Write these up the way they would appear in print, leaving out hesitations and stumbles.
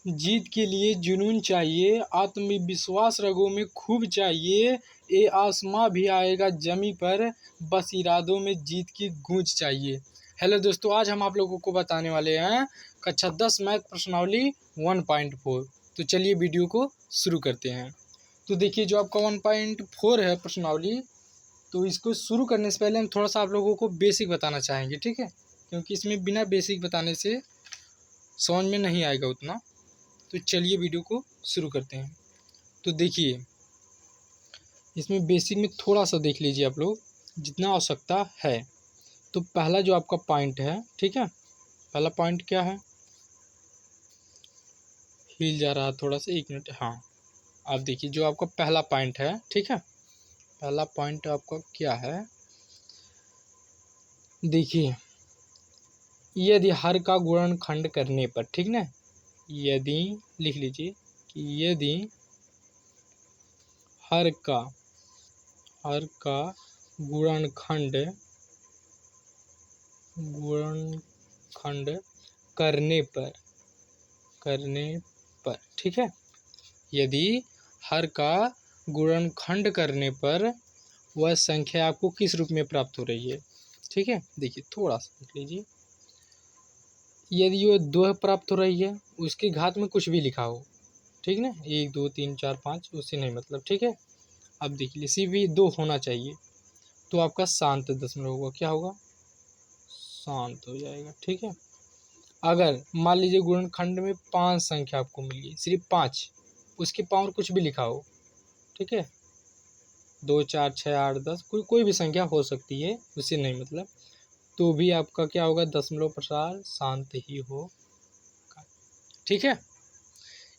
जीत के लिए जुनून चाहिए, आत्मविश्वास रगों में खूब चाहिए। ये आसमां भी आएगा जमी पर, बस इरादों में जीत की गूंज चाहिए। हेलो दोस्तों, आज हम आप लोगों को बताने वाले हैं कक्षा 10 मैथ प्रश्नावली 1.4। तो चलिए वीडियो को शुरू करते हैं। तो देखिए, जो आपका 1.4 है प्रश्नावली, तो इसको शुरू करने से पहले हम थोड़ा सा आप लोगों को बेसिक बताना चाहेंगे, ठीक है? क्योंकि इसमें बिना बेसिक बताने से समझ में नहीं आएगा उतना। तो चलिए वीडियो को शुरू करते हैं। तो देखिए, इसमें बेसिक में थोड़ा सा देख लीजिए आप लोग, जितना आवश्यकता है। तो पहला जो आपका पॉइंट है, ठीक है, पहला पॉइंट क्या है? हिल जा रहा है थोड़ा सा, 1 मिनट। हाँ, आप देखिए, जो आपका पहला पॉइंट है, ठीक है, पहला पॉइंट आपका क्या है? देखिए, यदि हर का गुणनखंड करने पर, ठीक ना, यदि लिख लीजिए कि यदि हर का गुणनखंड करने पर, ठीक है, यदि हर का गुणनखंड करने पर वह संख्या आपको किस रूप में प्राप्त हो रही है? ठीक है, देखिए थोड़ा सा देख लीजिए। यदि ये 2 प्राप्त हो रही है, उसके घात में कुछ भी लिखा हो, ठीक ना, 1 2 3 4 5, उससे नहीं मतलब, ठीक है। अब देखिए, इसी भी 2 होना चाहिए, तो आपका शांत दशमलव होगा। क्या होगा? शांत हो जाएगा, ठीक है। अगर मान लीजिए गुणनखंड में 5 संख्या आपको मिली, सिर्फ 5, उसके पावर कुछ भी लिखा हो, ठीक है, 2 4 6 8 10, कोई भी संख्या हो सकती है, उससे नहीं मतलब, तो भी आपका क्या होगा? दशमलव प्रसार शांत ही होगा, ठीक है।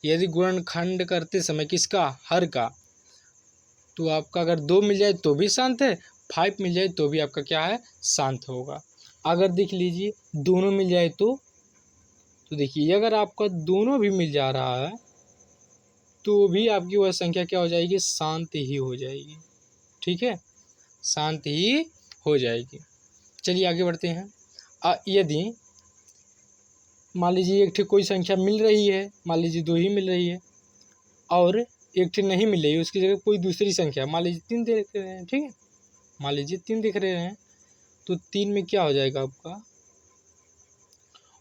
यदि गुणनखंड करते समय किसका? हर का, तो आपका अगर 2 मिल जाए तो भी शांत है, 5 मिल जाए तो भी आपका क्या है? शांत होगा। अगर देख लीजिए दोनों मिल जाए तो देखिए, अगर आपका दोनों भी मिल जा रहा है तो भी आपकी वह संख्या क्या हो जाएगी? शांत ही हो जाएगी, ठीक है, शांत ही हो जाएगी। चलिए आगे बढ़ते हैं। यदि मान लीजिए एक ठे कोई संख्या मिल रही है, मान लीजिए 2 ही मिल रही है, और एक ठे नहीं मिल रही है, उसकी जगह कोई दूसरी संख्या, मान लीजिए 3 देख रहे हैं, ठीक है, मान लीजिए 3 दिख रहे हैं, तो 3 में क्या हो जाएगा आपका?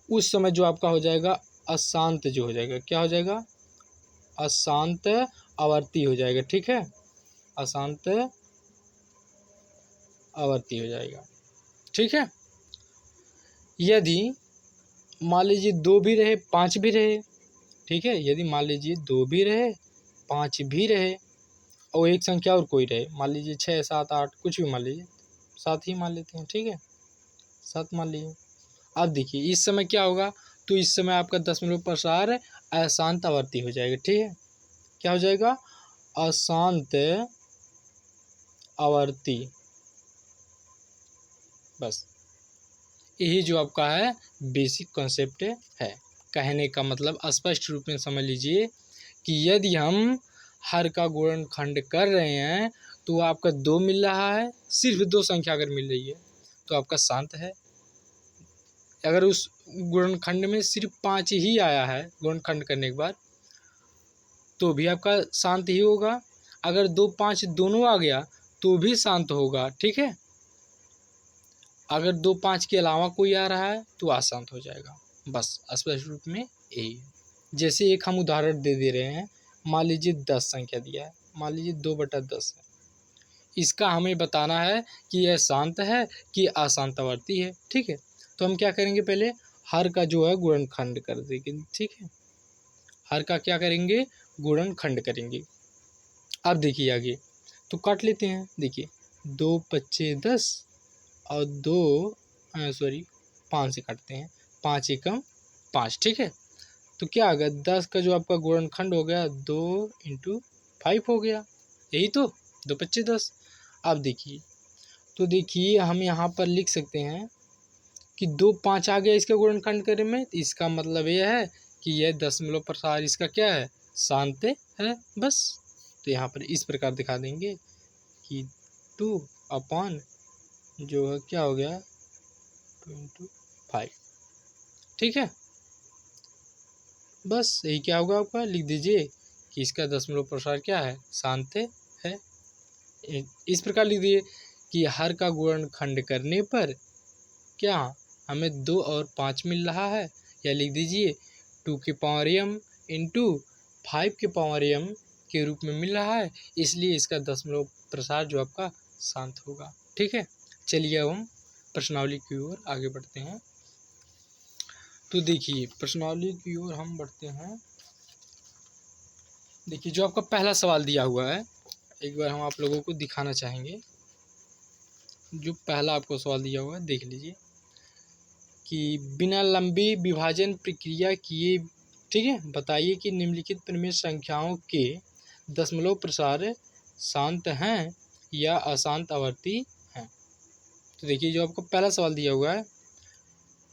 उस समय जो आपका हो जाएगा अशांत, जो हो जाएगा, क्या हो जाएगा? अशांत आवर्ती हो जाएगा, ठीक है, अशांत आवर्ती हो जाएगा, ठीक है। यदि मान लीजिए 2 भी रहे, 5 भी रहे, ठीक है, यदि मान लीजिए 2 भी रहे, 5 भी रहे, और एक संख्या और कोई रहे, मान लीजिए 6 7 8, कुछ भी मान लीजिए, 7 ही मान लेते हैं, ठीक है, 7 मान लीजिए। अब देखिए इस समय क्या होगा? तो इस समय आपका दशमलव प्रसार अशांत आवर्ती हो जाएगा, ठीक है, क्या हो जाएगा? अशांत आवर्ती। बस यही जो आपका है बेसिक कॉन्सेप्ट है। कहने का मतलब स्पष्ट रूप में समझ लीजिए कि यदि हम हर का गुणनखंड कर रहे हैं तो आपका 2 मिल रहा है, सिर्फ 2 संख्या अगर मिल रही है तो आपका शांत है। अगर उस गुणनखंड में सिर्फ 5 ही आया है गुणनखंड करने के बाद, तो भी आपका शांत ही होगा। अगर 2 5 दोनों आ गया तो भी शांत होगा, ठीक है। अगर 2 5 के अलावा कोई आ रहा है तो अशांत हो जाएगा। बस स्पष्ट रूप में यही है। जैसे एक हम उदाहरण दे रहे हैं, मान लीजिए 10 संख्या दिया है, मान लीजिए 2/10 है, इसका हमें बताना है कि यह शांत है कि अशांत आवर्ती है, ठीक है। तो हम क्या करेंगे? पहले हर का जो है गुणनखंड कर देंगे, ठीक है, हर का क्या करेंगे? गुणनखंड करेंगे। अब देखिए आगे, तो काट लेते हैं। देखिए 2 पच्चे 10 और 5 से काटते हैं, 5 एकम 5, ठीक है। तो क्या आ गया? 10 का जो आपका गुणनखंड हो गया 2 × 5 हो गया, यही तो, 2 पच्चे 10। अब देखिए, तो देखिए हम यहाँ पर लिख सकते हैं कि 2 5 आ गया इसका गुणनखंड करने में, तो इसका मतलब यह है कि यह दशमलव प्रसार इसका क्या है? शांत है, बस। तो यहाँ पर इस प्रकार दिखा देंगे कि 2 अपॉन जो है क्या हो गया 2 × 5, ठीक है। बस यही क्या होगा आपका, लिख दीजिए कि इसका दशमलव प्रसार क्या है, शांत है। इस प्रकार लिख दीजिए कि हर का गुणनखंड करने पर क्या हमें 2 और 5 मिल रहा है, या लिख दीजिए 2 की पावर m इंटू 5 के पावर m के रूप में मिल रहा है, इसलिए इसका दशमलव प्रसार जो आपका शांत होगा। ठीक है, चलिए अब हम प्रश्नावली की ओर आगे बढ़ते हैं। तो देखिए प्रश्नावली की ओर हम बढ़ते हैं। देखिए जो आपका पहला सवाल दिया हुआ है, एक बार हम आप लोगों को दिखाना चाहेंगे। जो पहला आपको सवाल दिया हुआ है देख लीजिए कि बिना लंबी विभाजन प्रक्रिया किए, ठीक है, बताइए कि निम्नलिखित परिमेय संख्याओं के दशमलव प्रसार शांत हैं या अशांत आवर्ती हैं। तो देखिए जो आपको पहला सवाल दिया हुआ है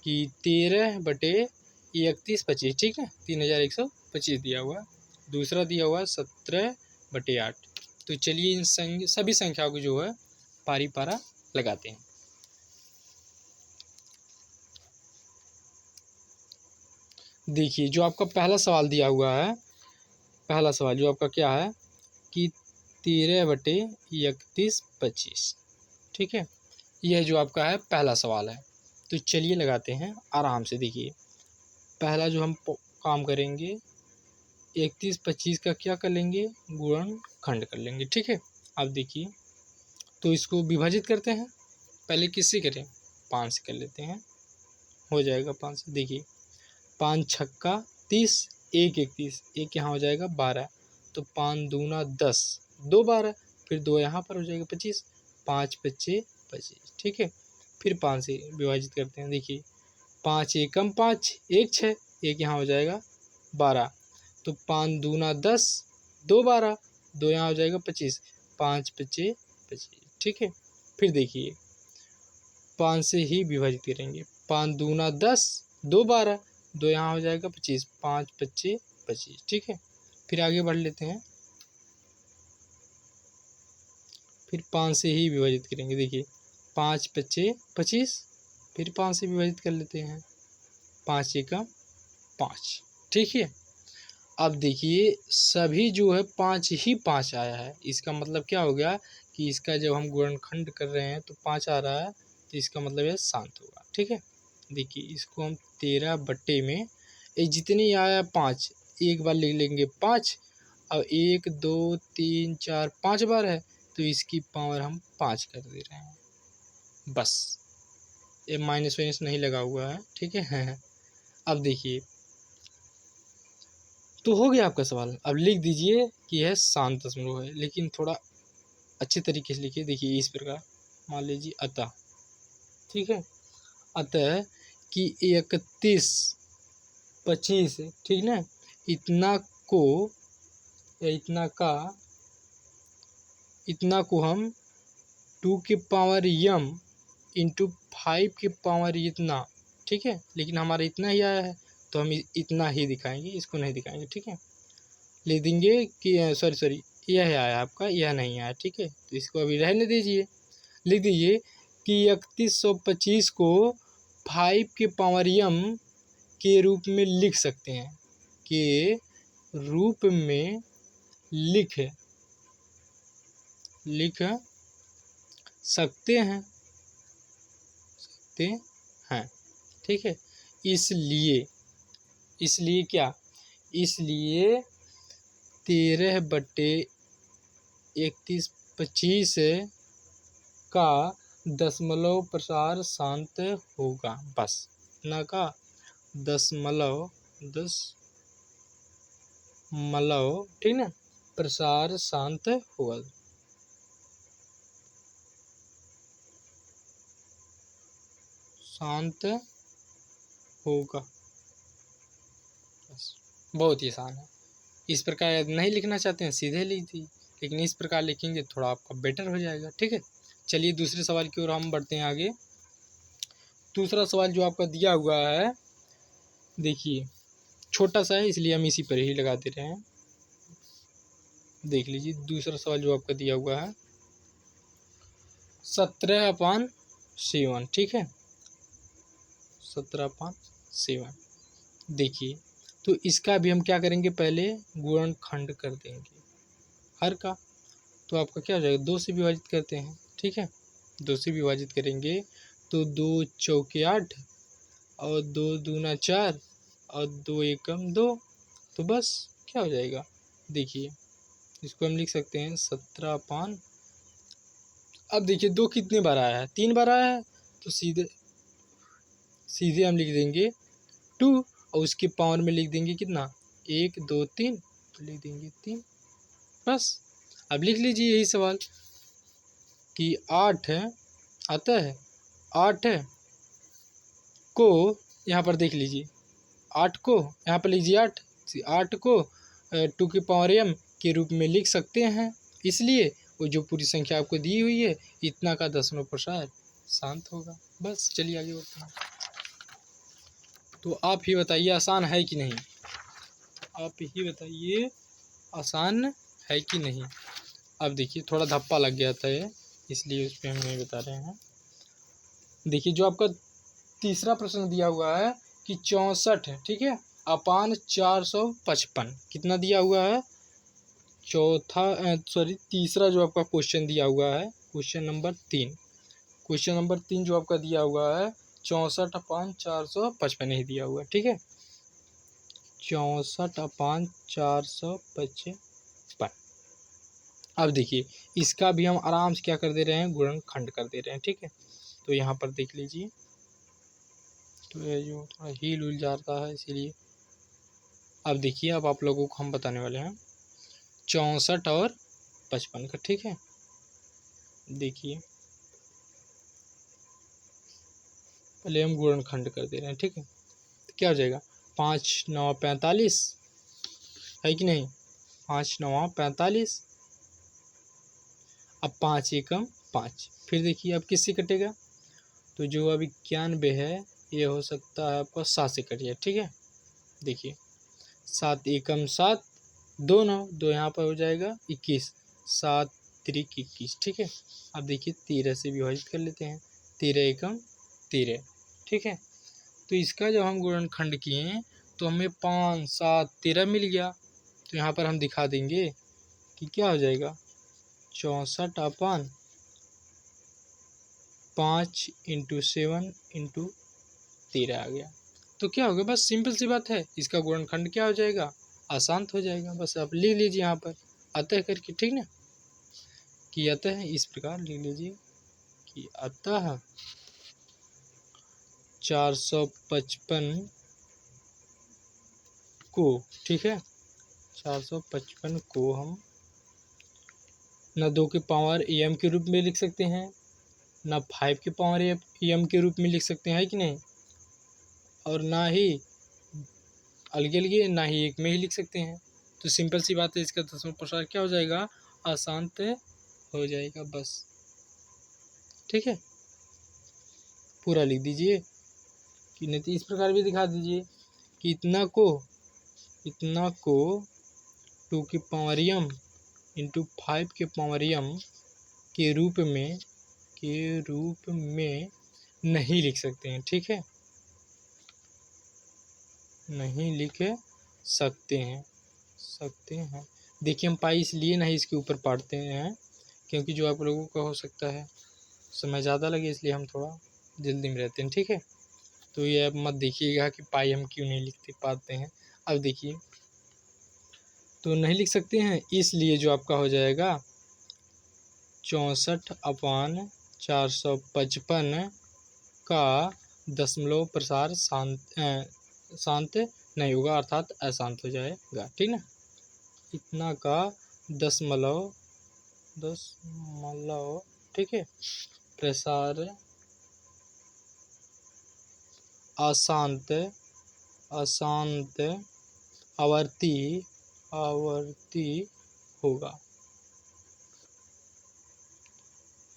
कि 13/31/25, ठीक है, 3125 दिया हुआ है। दूसरा दिया हुआ है 17/8। तो चलिए इन सभी संख्याओं को जो है पारी पारा लगाते हैं। देखिए जो आपका पहला सवाल दिया हुआ है, पहला सवाल जो आपका क्या है कि 13/31/25, ठीक है, यह जो आपका है पहला सवाल है। तो चलिए लगाते हैं आराम से। देखिए पहला जो हम काम करेंगे 31/25 का क्या कर लेंगे, गुणनखंड कर लेंगे। ठीक है, अब देखिए तो इसको विभाजित करते हैं। पहले किससे करें, 5 से कर लेते हैं, हो जाएगा 5 से। देखिए 5 छक्का 30, 1 31, एक यहाँ हो जाएगा 12, तो 5 दूना 10, 2 12, फिर 2 यहाँ पर हो जाएगा 25, 5 25 25। ठीक है, फिर 5 से विभाजित करते हैं। देखिए 5 एकम 5, 1 6, एक यहाँ हो जाएगा 12, तो 5 दूना 10, 2 12, 2 यहाँ हो जाएगा 25, 5 25 25। ठीक है, फिर देखिए 5 से ही विभाजित करेंगे। 5 दूना 10, 2 12, 2 यहाँ हो जाएगा 25, 5 25 25। ठीक है, फिर आगे बढ़ लेते हैं। फिर 5 से ही विभाजित करेंगे। देखिए 5 25 25, फिर 5 से विभाजित कर लेते हैं, 5 एकम 5। ठीक है, अब देखिए सभी जो है 5 ही 5 आया है, इसका मतलब क्या हो गया कि इसका जब हम गुणनखंड कर रहे हैं तो 5 आ रहा है, तो इसका मतलब यह शांत होगा। ठीक है, देखिए इसको हम 13 बट्टे में ये जितनी आया 5, एक बार लिख लेंगे 5, अब 1 2 3 4 5 बार है, तो इसकी पावर हम 5 कर दे रहे हैं। बस ये माइनस वाइनस नहीं लगा हुआ है। ठीक है अब देखिए तो हो गया आपका सवाल। अब लिख दीजिए कि यह शांत दशमलव है, लेकिन थोड़ा अच्छे तरीके से लिखिए। देखिए इस प्रकार मान लीजिए अतः, ठीक है, अतः कि 31/25, ठीक ना, इतना को या इतना को हम 2 के पावर m इंटू 5 के पावर इतना, ठीक है, लेकिन हमारा इतना ही आया है तो हम इतना ही दिखाएंगे, इसको नहीं दिखाएंगे। ठीक है, लिख देंगे कि सॉरी यह आया आपका, यह नहीं आया। ठीक है, तो इसको अभी रहने दीजिए। लिख दीजिए कि 3125 को 5 के पावर m के रूप में लिख सकते हैं, के रूप में लिख सकते हैं। ठीक है, इसलिए क्या, इसलिए 13/31/25 का दशमलव प्रसार शांत होगा। बस इतना का दशमलव, ठीक ना, प्रसार शांत होगा। शांत होगा, बस बहुत ही आसान है। इस प्रकार यदि नहीं लिखना चाहते हैं सीधे लिख दी, लेकिन इस प्रकार लिखेंगे थोड़ा आपका बेटर हो जाएगा। ठीक है, चलिए दूसरे सवाल की ओर हम बढ़ते हैं आगे। दूसरा सवाल जो आपका दिया हुआ है, देखिए छोटा सा है इसलिए हम इसी पर ही लगा दे रहे हैं। देख लीजिए दूसरा सवाल जो आपका दिया हुआ है 17/7, ठीक है, 17/7। देखिए तो इसका भी हम क्या करेंगे, पहले गुणनखंड कर देंगे हर का। तो आपका क्या हो जाएगा, 2 से विभाजित करते हैं, ठीक है। 2 से विभाजित करेंगे तो 2 चौके 8 और 2 दूना 4 और 2 एकम 2। तो बस क्या हो जाएगा, देखिए इसको हम लिख सकते हैं 17/। अब देखिए 2 कितने बार आया है, 3 बार आया है, तो सीधे सीधे हम लिख देंगे 2 और उसके पावर में लिख देंगे कितना, 1 2 3, तो लिख देंगे 3 बस। अब लिख लीजिए यही सवाल कि 8 है आता है, 8 को यहाँ पर देख लीजिए, 8 को यहाँ पर लीजिए 8 को 2 की पावर m के रूप में लिख सकते हैं, इसलिए वो जो पूरी संख्या आपको दी हुई है इतना का दशमलव प्रसार शांत होगा। बस चलिए आगे बढ़ते हैं। तो आप ही बताइए आसान है कि नहीं, आप ही बताइए आसान है कि नहीं। अब देखिए थोड़ा धप्पा लग गया था ये, इसलिए उस पर हम नहीं बता रहे हैं। देखिए जो आपका तीसरा प्रश्न दिया हुआ है कि 64, ठीक है, अपान 455 कितना दिया हुआ है, तीसरा जो आपका क्वेश्चन दिया हुआ है, क्वेश्चन नंबर 3 जो आपका दिया हुआ है 64/455 नहीं दिया हुआ है, ठीक है, 64/455। अब देखिए इसका भी हम आराम से क्या कर दे रहे हैं, गुणनखंड कर दे रहे हैं, ठीक है। तो यहाँ पर देख लीजिए, तो ये जो थोड़ा हील उल जाता है इसीलिए। अब देखिए अब आप लोगों को हम बताने वाले हैं 64 और 55 का, ठीक है। देखिए पहले हम गुणनखंड कर दे रहे हैं, ठीक है। तो क्या हो जाएगा, 5 9 45 है कि नहीं, 5 9 45। अब 5 एकम 5, फिर देखिए अब किससे कटेगा, तो जो अब 91 है ये हो सकता है आपका 7 से कट जाए, ठीक है। देखिए 7 एकम 7, 2 9 2 यहाँ पर हो जाएगा 21, 7 3 21, ठीक है। अब देखिए 13 से विभाजित कर लेते हैं, 13 एकम 13, ठीक है। तो इसका जब हम गुणनखंड किए तो हमें 5 7 13 मिल गया। तो यहाँ पर हम दिखा देंगे कि क्या हो जाएगा, 64/5 × 7 × 13 आ गया। तो क्या होगा, बस सिंपल सी बात है, इसका गुणनखंड क्या हो जाएगा, आसान हो जाएगा। बस आप लिख लीजिए यहाँ पर अतः करके, ठीक ना, कि अतः इस प्रकार लिख लीजिए कि अतः 455 को, ठीक है, 455 को हम न 2 की पावर m के रूप में लिख सकते हैं, ना 5 की पावर m के रूप में लिख सकते हैं कि नहीं, और ना ही अलग अलग ना ही एक में ही लिख सकते हैं। तो सिंपल सी बात है, इसका दशमलव प्रसार क्या हो जाएगा, आसान हो जाएगा बस, ठीक है। पूरा लिख दीजिए कि नहीं तो इस प्रकार भी दिखा दीजिए कि इतना को 2 की पावर m × 5 के पावर m के रूप में नहीं लिख सकते हैं, ठीक है, नहीं लिख सकते हैं। देखिए हम पाई इसलिए नहीं इसके ऊपर पढ़ते हैं क्योंकि जो आप लोगों का हो सकता है समय ज़्यादा लगे, इसलिए हम थोड़ा जल्दी में रहते हैं, ठीक है। तो ये अब मत देखिएगा कि पाई हम क्यों नहीं लिख पाते हैं। अब देखिए तो नहीं लिख सकते हैं, इसलिए जो आपका हो जाएगा 64/455 का दशमलव प्रसार शांत नहीं होगा, अर्थात अशांत हो जाएगा, ठीक ना। इतना का दशमलव, ठीक है, प्रसार अशांत आवर्ती होगा,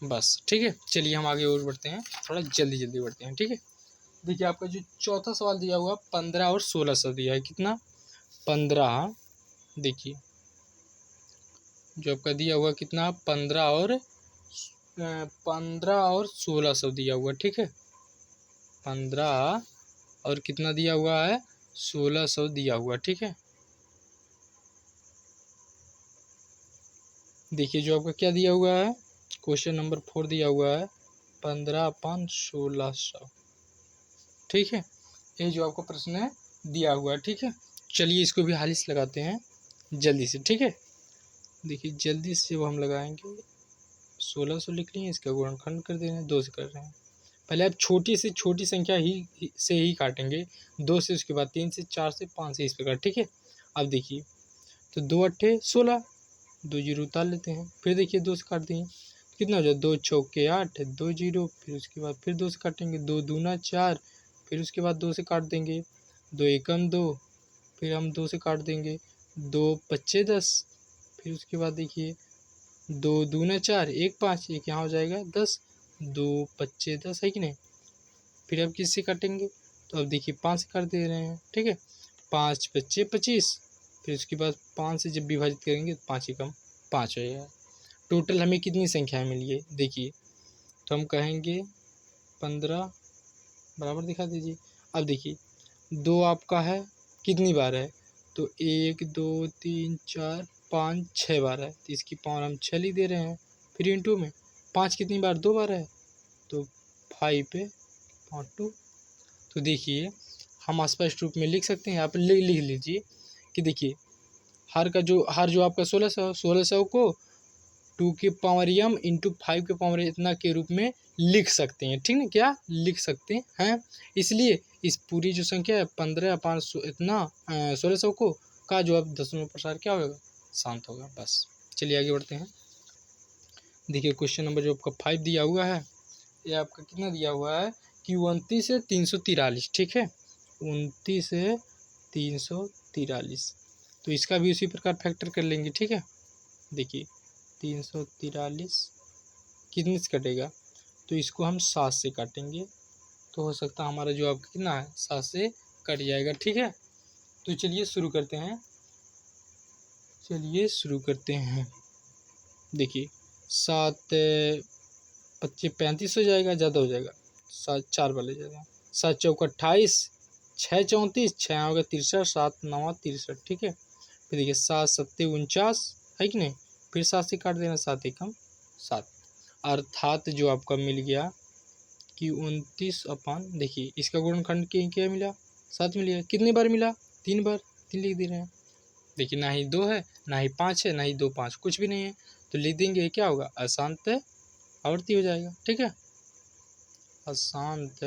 बस, ठीक है। चलिए हम आगे और बढ़ते हैं, थोड़ा जल्दी बढ़ते हैं, ठीक है। देखिए आपका जो चौथा सवाल दिया हुआ 15 और 1600 दिया है, कितना 15, देखिए जो आपका दिया हुआ कितना 15 और 1600 दिया हुआ, ठीक है, 15 और कितना दिया हुआ है 1600 दिया हुआ, ठीक है। देखिए जो आपका क्या दिया हुआ है, क्वेश्चन नंबर 4 दिया हुआ है 15/1600, ठीक है। ये जो आपको प्रश्न है दिया हुआ है, ठीक है। चलिए इसको भी हालिस लगाते हैं जल्दी से, ठीक है। देखिए जल्दी से वो हम लगाएंगे, 1600 लिख लिए, इसका गुणनखंड कर दे रहे हैं, 2 से कर रहे हैं। पहले आप छोटी से छोटी संख्या से ही काटेंगे, 2 से, उसके बाद 3 से, 4 से, 5 से, इस प्रकार, ठीक है। अब देखिए तो 2 अट्ठे 16, 2 जीरो उतार लेते हैं, फिर देखिए 2 से काट दिए, कितना हो जाए, 2 चौके 8, 2 जीरो, फिर उसके बाद फिर 2 से काटेंगे, 2 दूना 4, फिर उसके बाद 2 से काट देंगे, 2 एकम 2, फिर हम 2 से काट देंगे, 2 पच्चे 10, फिर उसके बाद देखिए 2 दूना 4, 1 5, एक यहाँ हो जाएगा 10, 2 पच्चे 10, है कि नहीं। फिर अब किससे काटेंगे, तो अब देखिए 5 से काट दे रहे हैं, ठीक है। 5 पच्चे 25, फिर उसके बाद 5 से जब विभाजित करेंगे तो 5 एकम 5 हो जाएगा। टोटल हमें कितनी संख्याएं मिली है, देखिए तो हम कहेंगे 15 बराबर दिखा दीजिए। अब देखिए 2 आपका है, कितनी बार है, तो 1 2 3 4 5 6 बार है, तो इसकी पावर हम 6 लिख दे रहे हैं। फिर इंटू में 5 कितनी बार, 2 बार है, तो 5 पे 2। तो देखिए हम स्पष्ट रूप में लिख सकते हैं, यहाँ पर लिख लीजिए कि देखिए हर जो आपका 1600 को 2 के पावर m इंटू 5 के पावर इतना के रूप में लिख सकते हैं, ठीक है। क्या लिख सकते हैं, इसलिए इस पूरी जो संख्या है 15/100 इतना 1600 को का जो अब दशमलव प्रसार क्या होगा, शांत होगा, बस। चलिए आगे बढ़ते हैं। देखिए क्वेश्चन नंबर जो आपका 5 दिया हुआ है, ये आपका कितना दिया हुआ है कि 29 से 343, ठीक है, 29 से 343, तो इसका भी उसी प्रकार फैक्टर कर लेंगे, ठीक है। देखिए 343 कितने से कटेगा, तो इसको हम 7 से काटेंगे, तो हो सकता है हमारा जो आपका कितना है 7 से कट जाएगा, ठीक है। तो चलिए शुरू करते हैं, देखिए 7 25 35 हो जाएगा, ज़्यादा हो जाएगा, 7 4 वाले ज़्यादा, 7 चौक 28, 6 34, 6 होगा 63, 7 9 63, ठीक है। फिर देखिए 7 7 49, है कि नहीं, फिर 7 से काट देना, 7 एकम 7, अर्थात जो आपका मिल गया कि 29 देखिए इसका गुणनखंड क्या मिला, 7 मिल गया, कितनी बार मिला, 3 बार, 3 लिख दे रहे हैं। देखिए ना ही 2 है, ना ही 5 है, ना ही 2 5, कुछ भी नहीं है, तो लिख देंगे क्या होगा, अशांत आवर्ती हो जाएगा, ठीक है, अशांत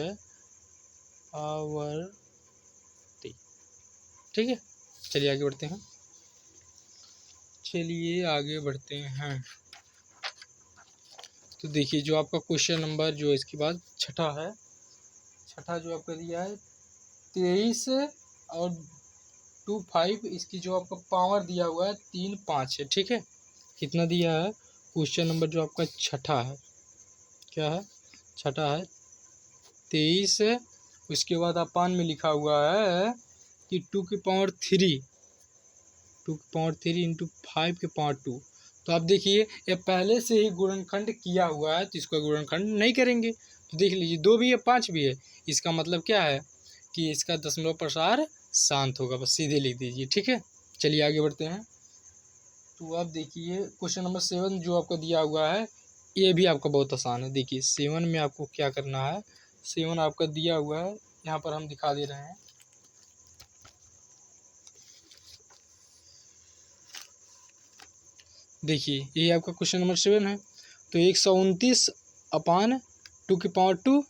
आवर्ती, ठीक है। चलिए आगे बढ़ते हैं। तो देखिए जो आपका क्वेश्चन नंबर जो इसके बाद छठा जो आपका दिया है 23 और 2 5, इसकी जो आपका पावर दिया हुआ है 3 5 है, ठीक है। कितना दिया है, क्वेश्चन नंबर जो आपका छठा है, क्या है, छठा है 23, उसके बाद अपान में लिखा हुआ है कि 2 की पावर 3 इंटू 5 के पावर 2। तो आप देखिए ये पहले से ही गुणनखंड किया हुआ है, तो इसको गुणनखंड नहीं करेंगे, तो देख लीजिए 2 भी है 5 भी है, इसका मतलब क्या है कि इसका दशमलव प्रसार शांत होगा, बस सीधे लिख दीजिए, ठीक है। चलिए आगे बढ़ते हैं। तो अब देखिए क्वेश्चन नंबर 7 जो आपका दिया हुआ है, ये भी आपका बहुत आसान है। देखिए 7 में आपको क्या करना है, 7 आपका दिया हुआ है, यहाँ पर हम दिखा दे रहे हैं। देखिए ये आपका क्वेश्चन नंबर 7 है, तो 129 अपान 2 की पावर 2,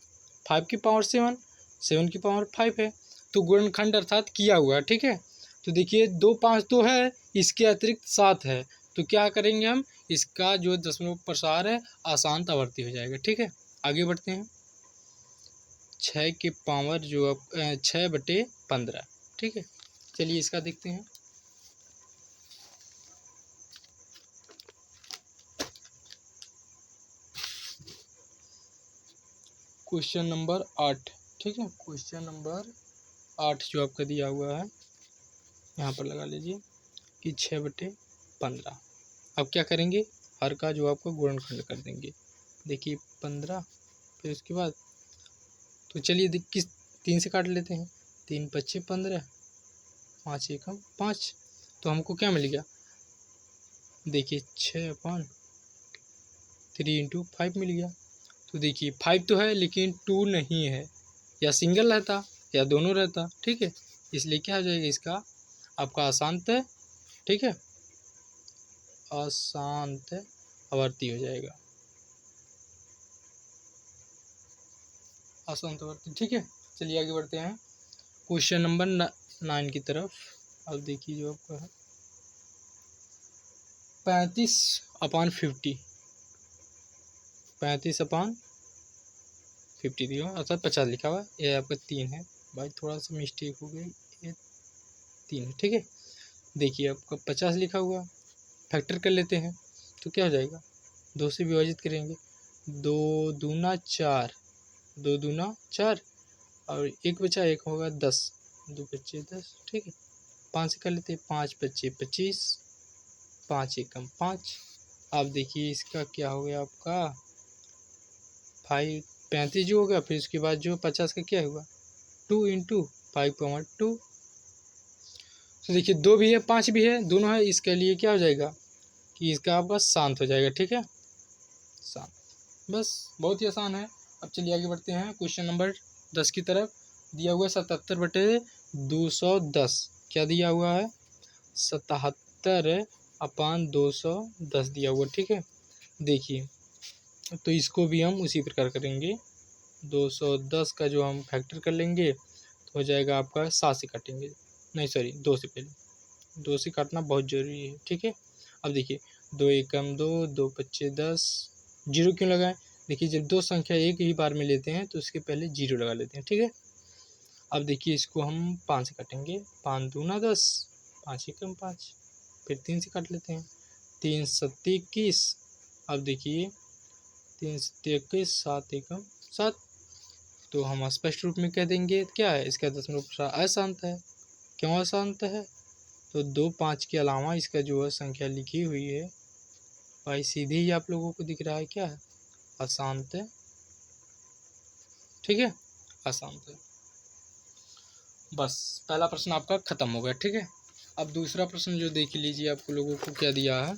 5 की पावर 7, 7 की पावर 5 है, तो गुणनखंड अर्थात किया हुआ है, ठीक है। तो देखिए 2 5 तो है, इसके अतिरिक्त 7 है, तो क्या करेंगे हम, इसका जो दशमलव प्रसार है अशांत आवर्ती हो जाएगा, ठीक है। आगे बढ़ते हैं। 6 के पावर जो 6/15, ठीक है। चलिए इसका देखते हैं। क्वेश्चन नंबर 8, ठीक है, क्वेश्चन नंबर 8 जो आपका दिया हुआ है, यहाँ पर लगा लीजिए कि 6/15। अब क्या करेंगे, हर का जो आपका गुणनखंड कर देंगे, देखिए 15, फिर उसके बाद तो चलिए किस 3 से काट लेते हैं, 3 25 15, 5 एकम 5। तो हमको क्या मिल गया, देखिए 6/3 इंटू 5 मिल गया। तो देखिए 5 तो है लेकिन 2 नहीं है, या सिंगल रहता या दोनों रहता, ठीक है। इसलिए क्या हो जाएगा इसका आपका अशांत, ठीक है, अशांत आवर्ती हो जाएगा, अशांत आवर्ती, ठीक है। चलिए आगे बढ़ते हैं क्वेश्चन नंबर 9 की तरफ। अब देखिए जो आपका है 35/50, 35/50 दिया अर्थात 50 लिखा हुआ, ये आपका 3 है भाई, थोड़ा सा मिस्टेक हो गई, ये 3 है, ठीक है। देखिए आपका 50 लिखा हुआ, फैक्टर कर लेते हैं तो क्या हो जाएगा, 2 से विभाजित करेंगे, 2 दूना 4, 2 दूना 4 और एक बचा, एक होगा 10, 2 बच्चे 10, ठीक है। 5 से कर लेते हैं, 5 बच्चे 25, 5 एकम 5। अब देखिए इसका क्या हो गया आपका 35 जो होगा, फिर उसके बाद जो 50 का क्या हुआ 2 इंटू 5/2। तो देखिए 2 भी है 5 भी है, दोनों है, इसके लिए क्या हो जाएगा कि इसका आपका शांत हो जाएगा, ठीक है, शांत। बस बहुत ही आसान है। अब चलिए आगे बढ़ते हैं क्वेश्चन नंबर 10 की तरफ। दिया हुआ 77/210, क्या दिया हुआ है 77/210 दिया हुआ, ठीक है। देखिए तो इसको भी हम उसी प्रकार करेंगे, 210 का जो हम फैक्टर कर लेंगे तो हो जाएगा आपका 7 से काटेंगे, नहीं सॉरी 2 से, पहले 2 से काटना बहुत ज़रूरी है, ठीक है। अब देखिए 2 एकम 2, 2 पच्चे 10, जीरो क्यों लगाएं, देखिए जब दो संख्या एक ही बार में लेते हैं तो उसके पहले जीरो लगा लेते हैं, ठीक है। अब देखिए इसको हम 5 से काटेंगे, 5 दूना 10, 5 एकम 5, फिर 3 से काट लेते हैं, 3 सत्ती 21। अब देखिए 3 सत्ती 21, 7 एकम 7। तो हम स्पष्ट रूप में कह देंगे क्या है इसका दशमलव प्रसार अशांत है। क्यों अशांत है, तो 2 5 के अलावा इसका जो है संख्या लिखी हुई है भाई सीधे ही आप लोगों को दिख रहा है क्या है अशांत है, ठीक है, अशांत है। बस पहला प्रश्न आपका खत्म हो गया, ठीक है। अब दूसरा प्रश्न जो देख लीजिए, आपको लोगों को क्या दिया है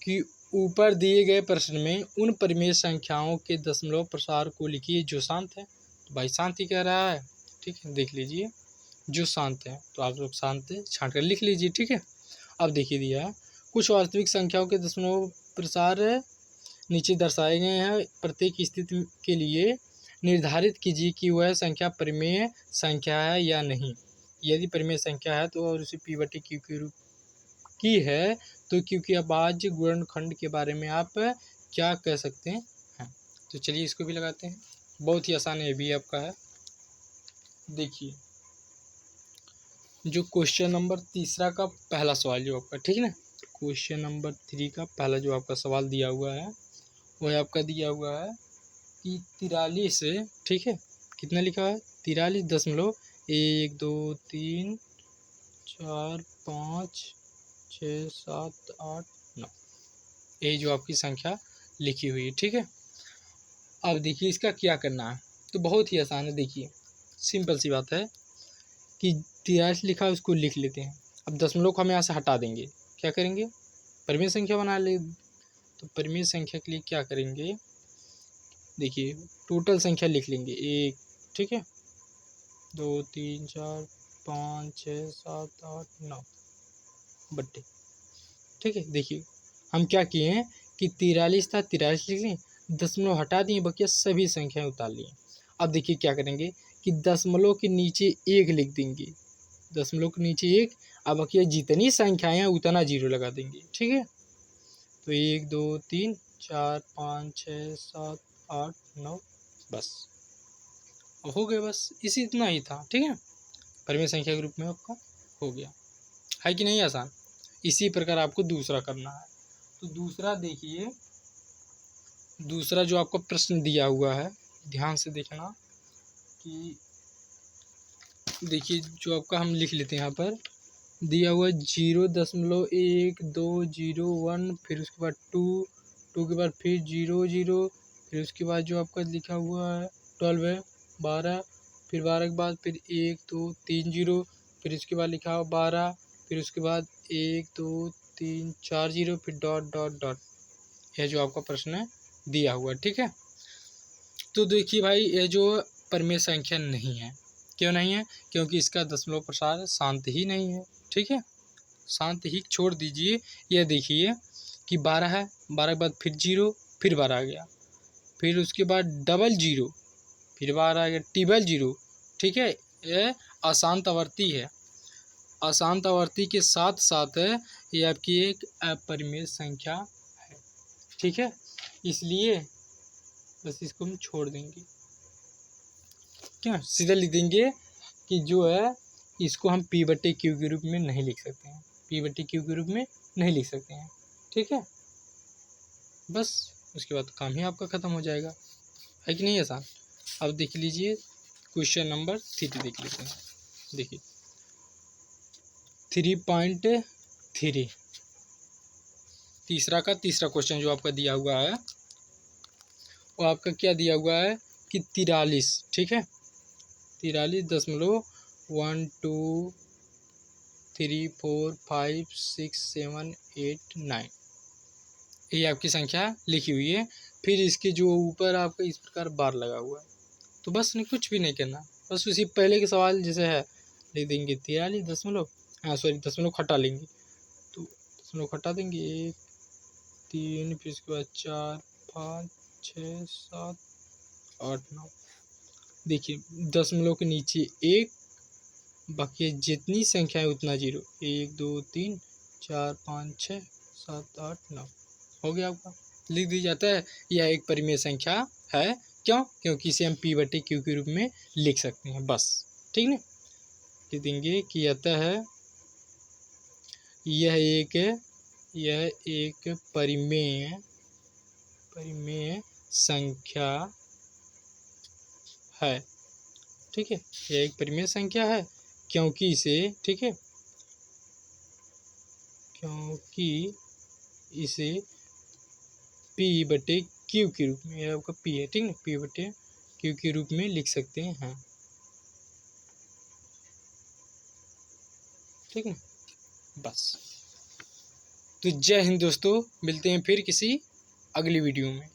कि ऊपर दिए गए प्रश्न में उन परिमेय संख्याओं के दशमलव प्रसार को लिखिए जो शांत है। तो भाई शांत ही कह रहा है, ठीक है, देख लीजिए जो शांत है, तो आप लोग शांत छांट कर लिख लीजिए, ठीक है। अब देखिए दिया है कुछ वास्तविक संख्याओं के दशमलव प्रसार नीचे दर्शाए गए हैं, प्रत्येक स्थिति के लिए निर्धारित कीजिए कि वह संख्या परिमेय संख्या है या नहीं। यदि परिमेय संख्या है तो और उसे p/q के रूप की है तो क्योंकि अब आज गुणनखंड के बारे में आप क्या कह सकते हैं। तो चलिए इसको भी लगाते हैं, बहुत ही आसान है, ये भी आपका है। देखिए जो क्वेश्चन नंबर तीसरा का पहला सवाल जो आपका, ठीक है ना, क्वेश्चन नंबर 3 का पहला जो आपका सवाल दिया हुआ है वह आपका दिया हुआ है कि 43, ठीक है, कितना लिखा है 43.1 2 3 4 5 6 7 8 9, यही जो आपकी संख्या लिखी हुई है, ठीक है। अब देखिए इसका क्या करना है, तो बहुत ही आसान है, देखिए सिंपल सी बात है कि 43 लिखा है उसको लिख लेते हैं। अब दशमलव को हम यहाँ से हटा देंगे, क्या करेंगे परिमेय संख्या बना ले। तो परिमेय संख्या के लिए क्या करेंगे, देखिए टोटल संख्या लिख लेंगे 1, ठीक है, 2 3 4 5 6 7 8 9 बट्टे, ठीक है। देखिए हम क्या किए हैं कि 43 था 43 लिख लें, दशमलव हटा दिए, बकिया सभी संख्याएं उतार लिए। अब देखिए क्या करेंगे कि दशमलव के नीचे 1 लिख देंगे, दशमलव के नीचे 1, अब बकिया जितनी संख्याएं हैं उतना जीरो लगा देंगे, ठीक है। तो 1 2 3 4 5 6 7 8 9, बस हो गया, बस इसी इतना ही था, ठीक है। परिमेय संख्या के रूप में आपका हो गया, है कि नहीं आसान। इसी प्रकार आपको दूसरा करना है। तो दूसरा देखिए, दूसरा जो आपको प्रश्न दिया हुआ है ध्यान से देखना कि देखिए जो आपका हम लिख लेते हैं यहाँ पर दिया हुआ 0.1201, फिर उसके बाद 2 के बाद फिर 0 फिर उसके बाद जो आपका लिखा हुआ है 12 है 12, फिर 12 के बाद फिर 1 2 3 0, फिर उसके बाद लिखा हुआ 12, फिर उसके बाद 1 2 3 4 0, फिर डॉट डॉट डॉट। यह जो आपका प्रश्न दिया हुआ, ठीक है। तो देखिए भाई, ये जो परिमेय संख्या नहीं है, क्यों नहीं है? क्योंकि इसका दशमलव प्रसार शांत ही नहीं है, ठीक है। शांत ही छोड़ दीजिए, यह देखिए कि 12 है, 12 के बाद फिर 0, फिर 12 आ गया, फिर उसके बाद डबल 0, फिर 12 आ गया, टिबल 0, ठीक है। यह अशांत आवर्ती है। अशांत आवर्ती के साथ साथ ये आपकी एक अपरिमेय संख्या है, ठीक है। इसलिए बस इसको हम छोड़ देंगे, क्या सीधा लिख देंगे कि जो है इसको हम P/Q के रूप में नहीं लिख सकते हैं, P/Q के रूप में नहीं लिख सकते हैं, ठीक है। बस उसके बाद काम ही आपका ख़त्म हो जाएगा, है कि नहीं आसान। अब देख लीजिए क्वेश्चन नंबर 3 देख लेते हैं। देखिए 3.3 तीसरा क्वेश्चन जो आपका दिया हुआ है वो आपका क्या दिया हुआ है कि 43, ठीक है, 43.123456789 ये आपकी संख्या लिखी हुई है। फिर इसके जो ऊपर आपका इस प्रकार बार लगा हुआ है, तो बस नहीं, कुछ भी नहीं करना, बस उसी पहले के सवाल जैसे है लिख देंगे 43 दशमलव, दशमलव हटा लेंगे, तो दशमलव हटा देंगे 1 3, फिर उसके बाद 4 5 6 7 8 9। देखिए दशमलव के नीचे 1, बाकी जितनी संख्या है उतना 0, 1 2 3 4 5 6 7 8 9 हो गया आपका, लिख दी जाता है। यह एक परिमेय संख्या है, क्यों? क्योंकि इसे हम P/Q के रूप में लिख सकते हैं, बस, ठीक ना। लिख देंगे कि अतः यह एक परिमेय संख्या है, ठीक है। यह एक परिमेय संख्या है क्योंकि इसे, ठीक है, क्योंकि इसे P/Q के रूप में, यह आपका P है, ठीक है, P/Q के रूप में लिख सकते हैं, ठीक है। बस तो जय हिंद दोस्तों, मिलते हैं फिर किसी अगली वीडियो में।